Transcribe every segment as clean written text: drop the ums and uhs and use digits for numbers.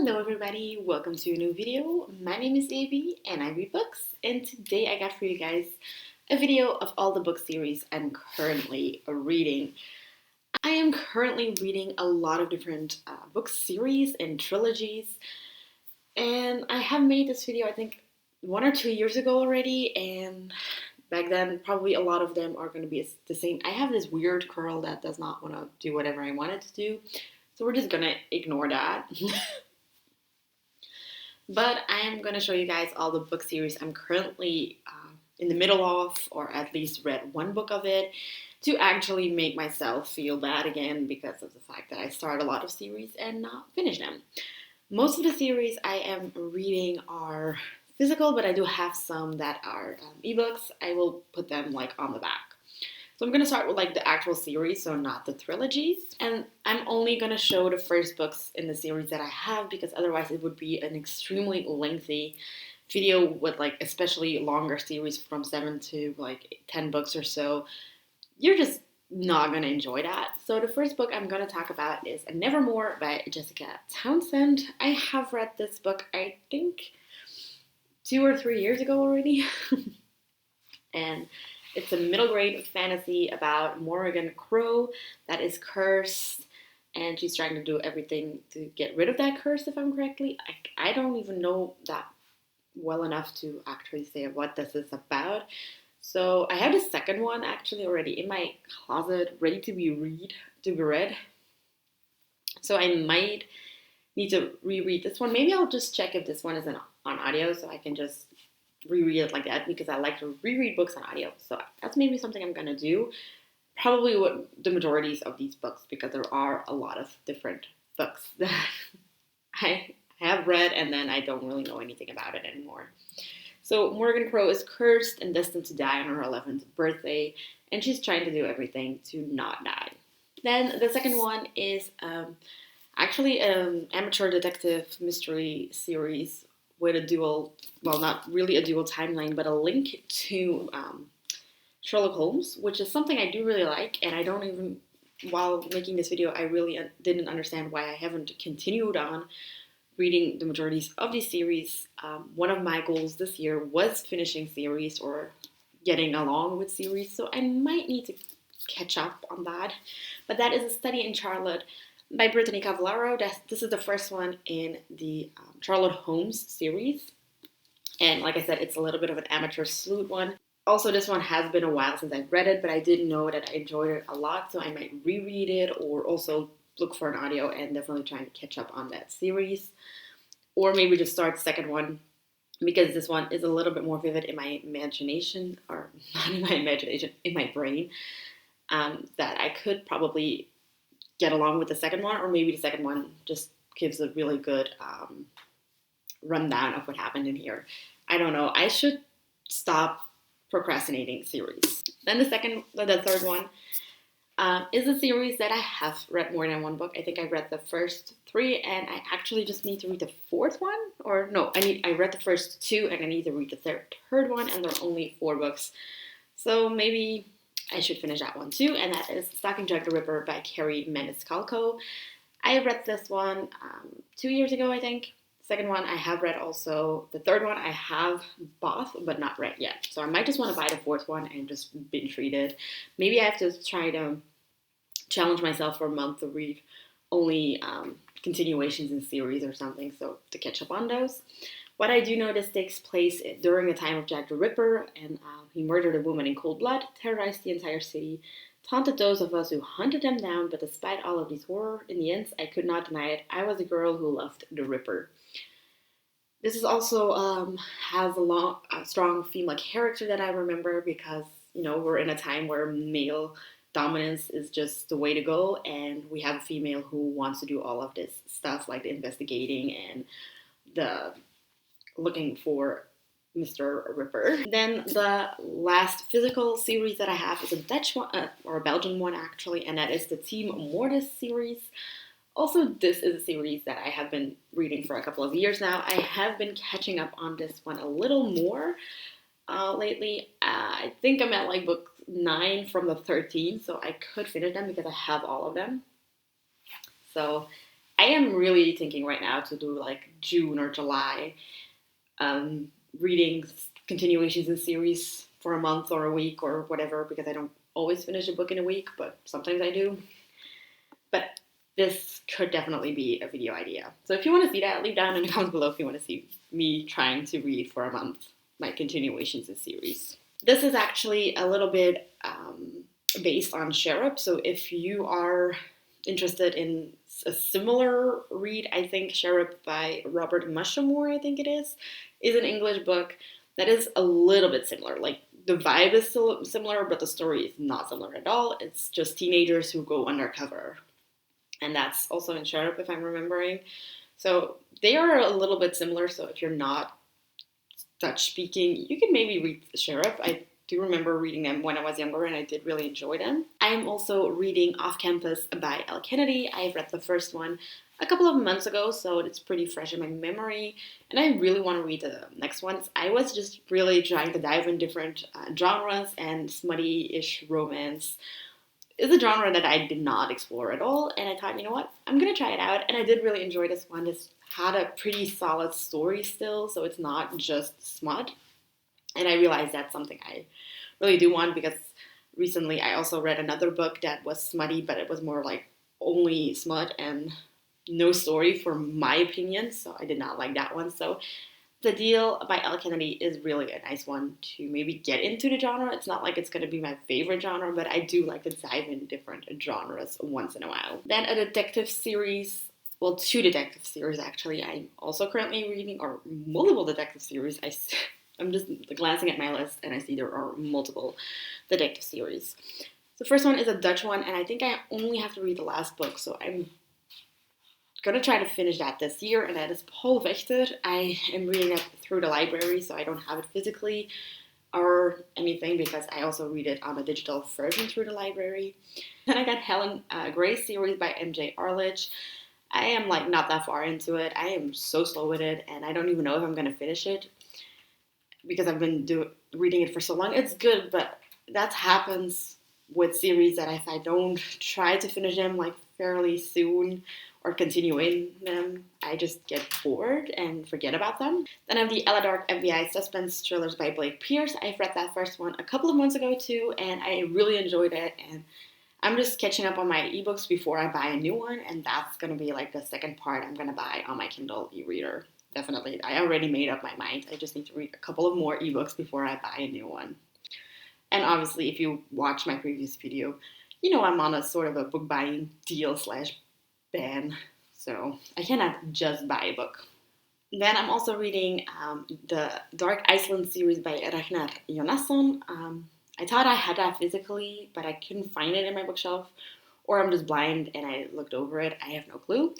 Hello everybody, welcome to a new video. My name is Evi and I read books, and today I got for you guys a video of all the book series I'm currently reading. I am currently reading a lot of different book series and trilogies, and I have made this video I think 1 or 2 years ago already, and back then probably a lot of them are going to be the same. I have this weird curl that does not want to do whatever I want it to do, so we're just going to ignore that. But I am going to show you guys all the book series I'm currently in the middle of, or at least read one book of it, to actually make myself feel bad again because of the fact that I start a lot of series and not finish them. Most of the series I am reading are physical, but I do have some that are ebooks. I will put them like on the back. So I'm going to start with like the actual series, so not the trilogies. And I'm only going to show the first books in the series that I have, because otherwise it would be an extremely lengthy video with like especially longer series from 7 to like 10 books or so. You're just not going to enjoy that. So the first book I'm going to talk about is Nevermore by Jessica Townsend. I have read this book I think 2 or 3 years ago already. And it's a middle grade fantasy about Morrigan Crow that is cursed, and she's trying to do everything to get rid of that curse, if I'm correctly. I don't even know that well enough to actually say what this is about. So I have the second one actually already in my closet, ready to be read. So I might need to reread this one. Maybe I'll just check if this one is on audio, so I can just reread it like that, because I like to reread books on audio. So that's maybe something I'm gonna do. Probably what the majorities of these books, because there are a lot of different books that I have read and then I don't really know anything about it anymore. So Morrigan Crow is cursed and destined to die on her 11th birthday, and she's trying to do everything to not die. Then the second one is actually an amateur detective mystery series with a dual, well, not really a dual timeline, but a link to Sherlock Holmes, which is something I do really like, and I don't even, while making this video, I really didn't understand why I haven't continued on reading the majorities of these series. One of my goals this year was finishing series or getting along with series, so I might need to catch up on that. But that is A Study in Charlotte by Brittany Cavallaro. This is the first one in the Sherlock Holmes series. And like I said, it's a little bit of an amateur sleuth one. Also, this one has been a while since I've read it, but I did know that I enjoyed it a lot, so I might reread it or also look for an audio and definitely try and catch up on that series. Or maybe just start the second one, because this one is a little bit more vivid in my imagination, or not in my imagination, in my brain, that I could probably get along with the second one, or maybe the second one just gives a really good rundown of what happened in here. I don't know. I should stop procrastinating series. Then the third one is a series that I have read more than one book. I think I read the first 3, and I actually just need to read the 4th one. Or no, I read the first 2, and I need to read the third one, and there are only 4 books. So maybe I should finish that one too, and that is Stalking Jack the Ripper by Carrie Maniscalco. I read this one 2 years ago, I think. Second one I have read also. The third one I have bought but not read yet. So I might just want to buy the 4th one and just binge read it. Maybe I have to try to challenge myself for a month to read only continuations in series or something, so to catch up on those. What I do know, this takes place during the time of Jack the Ripper, and he murdered a woman in cold blood, terrorized the entire city, taunted those of us who hunted them down, but despite all of these horror, in the end, I could not deny it. I was a girl who loved the Ripper. This is also has a strong female character that I remember, because, you know, we're in a time where male dominance is just the way to go, and we have a female who wants to do all of this stuff, like the investigating and the looking for Mr. Ripper. Then the last physical series that I have is a Dutch one, or a Belgian one actually, and that is the Team Mortis series. Also, this is a series that I have been reading for a couple of years now. I have been catching up on this one a little more lately. I think I'm at like book 9 from the 13, so I could finish them because I have all of them. So I am really thinking right now to do like June or July, reading continuations in series for a month or a week or whatever, because I don't always finish a book in a week, but sometimes I do. But this could definitely be a video idea. So if you want to see that, leave down in the comments below if you want to see me trying to read for a month my continuations in series. This is actually a little bit based on Sharab. So if you are interested in a similar read, I think Sharab by Robert Mushamore, I think it is an English book that is a little bit similar. Like the vibe is still similar, but the story is not similar at all. It's just teenagers who go undercover. And that's also in Sharab, if I'm remembering. So they are a little bit similar. So if you're not Dutch speaking, you can maybe read Sharab. I do remember reading them when I was younger, and I did really enjoy them. I'm also reading Off Campus by Elle Kennedy. I've read the first one a couple of months ago, so it's pretty fresh in my memory, and I really want to read the next ones. I was just really trying to dive in different genres, and smutty-ish romance is a genre that I did not explore at all, and I thought, you know what, I'm going to try it out, and I did really enjoy this one. This had a pretty solid story still, so it's not just smut. And I realized that's something I really do want, because recently I also read another book that was smutty, but it was more like only smut and no story for my opinion, so I did not like that one. So The Deal by Elle Kennedy is really a nice one to maybe get into the genre. It's not like it's going to be my favorite genre, but I do like to dive in different genres once in a while. Then a detective series, well, 2 detective series actually, I'm also currently reading, or multiple detective series. I'm just glancing at my list and I see there are multiple detective series. The first one is a Dutch one, and I think I only have to read the last book, so I'm going to try to finish that this year, and that is Paul Wächter. I am reading it through the library, so I don't have it physically or anything, because I also read it on a digital version through the library. Then I got Helen Gray's series by MJ Arledge. I am like not that far into it. I am so slow with it, and I don't even know if I'm going to finish it, because I've been reading it for so long. It's good, but that happens with series that if I don't try to finish them like fairly soon or continue in them, I just get bored and forget about them. Then I have the Ella Dark FBI suspense thrillers by Blake Pierce. I've read that first one a couple of months ago too, and I really enjoyed it, and I'm just catching up on my ebooks before I buy a new one, and that's going to be like the second part I'm going to buy on my Kindle e-reader. Definitely. I already made up my mind. I just need to read a couple of more ebooks before I buy a new one. And obviously, if you watch my previous video, you know I'm on a sort of a book buying deal / ban. So I cannot just buy a book. Then I'm also reading the Dark Iceland series by Ragnar Jonasson. I thought I had that physically, but I couldn't find it in my bookshelf. Or I'm just blind and I looked over it. I have no clue.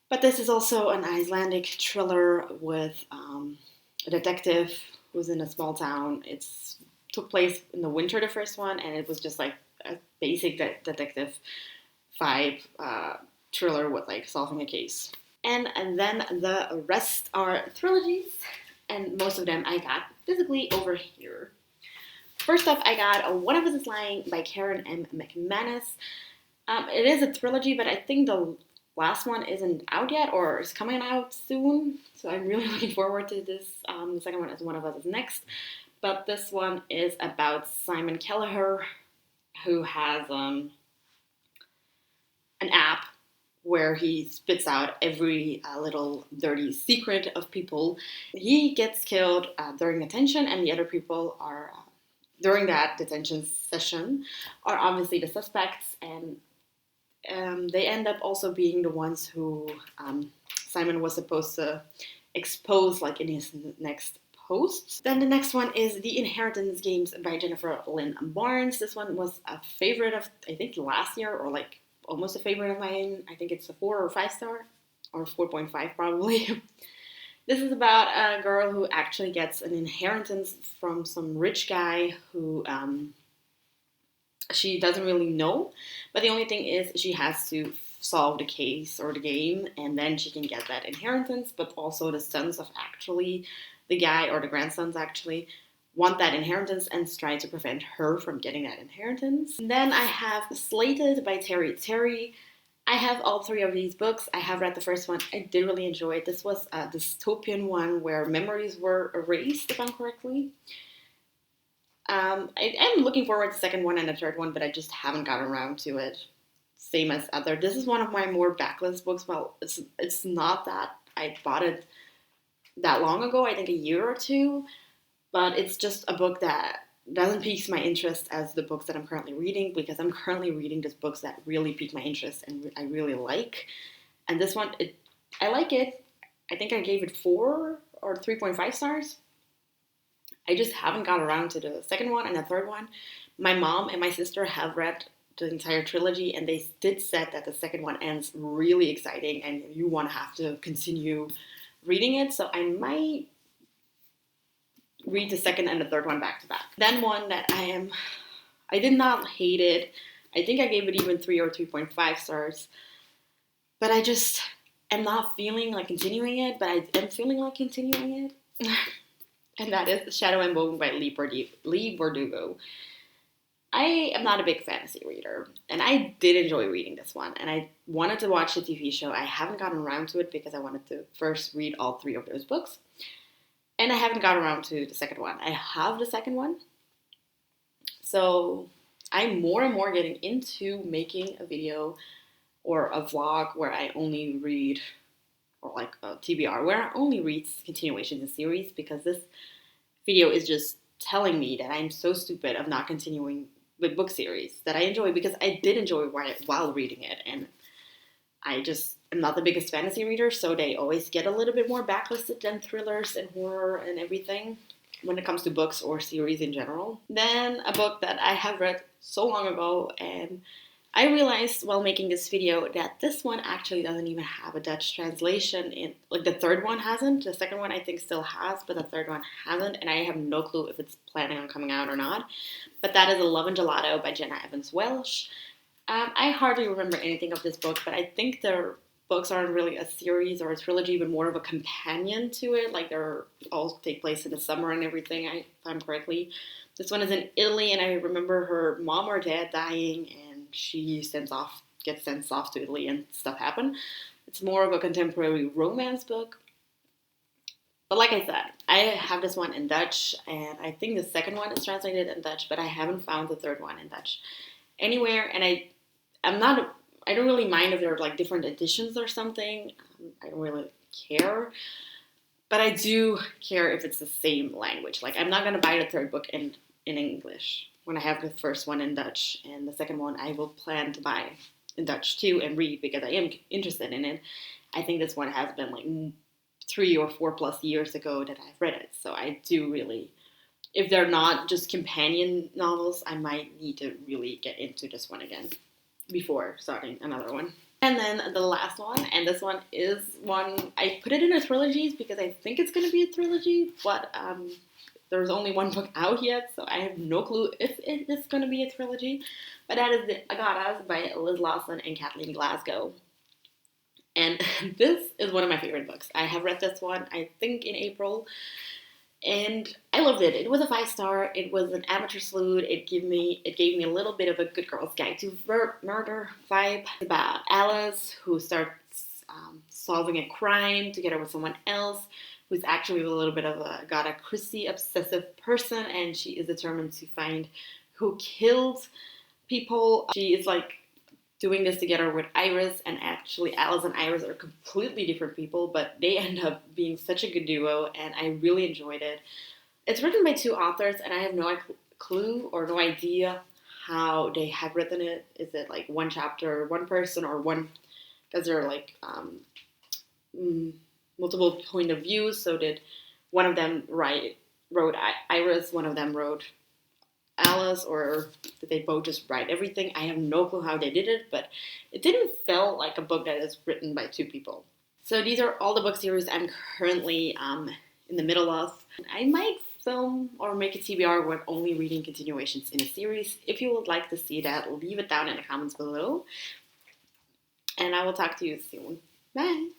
But this is also an Icelandic thriller with a detective who's in a small town. It took place in the winter, the first one, and it was just like a basic detective vibe thriller with like solving a case. And then the rest are trilogies, and most of them I got physically over here. First up, I got One of Us is Lying by Karen M. McManus. It is a trilogy, but I think the last one isn't out yet, or is coming out soon, so I'm really looking forward to this. The second one is One of Us is Next, but this one is about Simon Kelleher, who has an app where he spits out every little dirty secret of people. He gets killed during detention, and the other people are, during that detention session, are obviously the suspects, and they end up also being the ones who Simon was supposed to expose, like in his next post. Then the next one is The Inheritance Games by Jennifer Lynn Barnes. This one was a favorite of, I think, last year, or like almost a favorite of mine. I think it's a 4 or 5 star, or 4.5 probably. This is about a girl who actually gets an inheritance from some rich guy who she doesn't really know, but the only thing is she has to solve the case or the game, and then she can get that inheritance. But also the sons of actually the guy, or the grandsons actually, want that inheritance and try to prevent her from getting that inheritance. And then I have Slated by Terry Terry. I have all three of these books. I have read the first one. I did really enjoy it. This was a dystopian one where memories were erased, if I'm correctly. I'm looking forward to the second one and the third one, but I just haven't gotten around to it. Same as other. This is one of my more backlist books. Well, it's not that I bought it that long ago. I think a year or two, but it's just a book that doesn't pique my interest as the books that I'm currently reading, because I'm currently reading just books that really pique my interest and I really like. And this one, I like it. I think I gave it 4 or 3.5 stars. I just haven't got around to the second one and the third one. My mom and my sister have read the entire trilogy, and they did say that the second one ends really exciting and you want to have to continue reading it. So I might read the second and the third one back to back. Then one that I did not hate it. I think I gave it even 3 or 3.5 stars. But I just am not feeling like continuing it, but I am feeling like continuing it. And that is Shadow and Bone by Leigh Bardugo. I am not a big fantasy reader, and I did enjoy reading this one, and I wanted to watch the TV show. I haven't gotten around to it because I wanted to first read all 3 of those books, and I haven't gotten around to the second one. I have the second one, so I'm more and more getting into making a video or a vlog where I only read, or like a TBR, where I only read continuations and series, because this video is just telling me that I'm so stupid of not continuing with book series that I enjoy, because I did enjoy while reading it, and I just am not the biggest fantasy reader, so they always get a little bit more backlisted than thrillers and horror and everything when it comes to books or series in general. Then a book that I have read so long ago, and I realized while making this video that this one actually doesn't even have a Dutch translation. Like the third one hasn't. The second one I think still has, but the third one hasn't, and I have no clue if it's planning on coming out or not. But that is A Love and Gelato by Jenna Evans Welsh. I hardly remember anything of this book, but I think their books aren't really a series or a trilogy, but more of a companion to it. Like they're all take place in the summer and everything, if I'm correctly. This one is in Italy, and I remember her mom or dad dying, and she gets sent off to Italy, and stuff happen. It's more of a contemporary romance book. But like I said, I have this one in Dutch, and I think the second one is translated in Dutch, but I haven't found the third one in Dutch anywhere. And I don't really mind if they're like different editions or something. I don't really care. But I do care if it's the same language. Like, I'm not going to buy the third book in English when I have the first one in Dutch, and the second one I will plan to buy in Dutch too and read, because I am interested in it. I think this one has been like 3 or 4 plus years ago that I've read it. So I do really, if they're not just companion novels, I might need to really get into this one again before starting another one. And then the last one, and this one is one, I put it in a trilogy because I think it's going to be a trilogy, but there's only one book out yet, so I have no clue if it is going to be a trilogy. But that is The Agatas by Liz Lawson and Kathleen Glasgow. And this is one of my favorite books. I have read this one, I think, in April, and I loved it. It was a 5-star. It was an amateur sleuth. It gave me a little bit of a Good Girl's Guide to Murder vibe. It's about Alice, who starts solving a crime together with someone else, who's actually a little bit of a Agatha Christie obsessive person, and she is determined to find who killed people. She is like doing this together with Iris, and actually Alice and Iris are completely different people, but they end up being such a good duo, and I really enjoyed it. It's written by 2 authors, and I have no clue or no idea how they have written it. Is it like one chapter, one person, or one, because they're like multiple point of views, so did one of them wrote Iris, one of them wrote Alice, or did they both just write everything? I have no clue how they did it, but it didn't feel like a book that is written by 2 people. So these are all the book series I'm currently in the middle of. I might film or make a TBR with only reading continuations in a series. If you would like to see that, leave it down in the comments below. And I will talk to you soon. Bye!